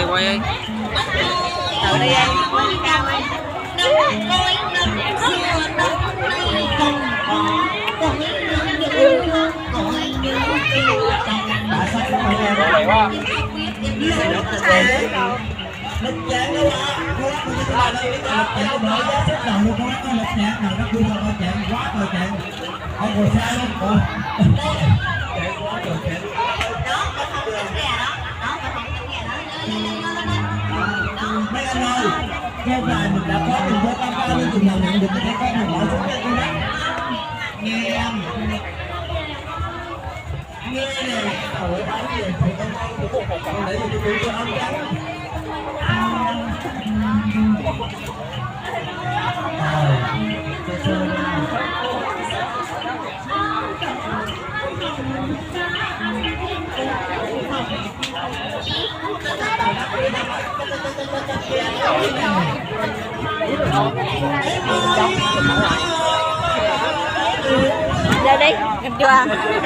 quay ơi Ở đây anh cao anh vậy quá lực chạm đâu à lực chạm bởi giá xếp đầu luôn có lực chạm nào nó quy là con chạm quá rồi chạm ông ngồi xa luôn còn chạy quá rồi chạm mấy anh ơi nghe bài mình đã có mình với tam cao lên chừng nào nhận được cái con mình bỏ xuống đây cô đó nghe em nghe nè trời ơi gì thì con để cho tôi cho ông trắng ra đi, gặp chưa?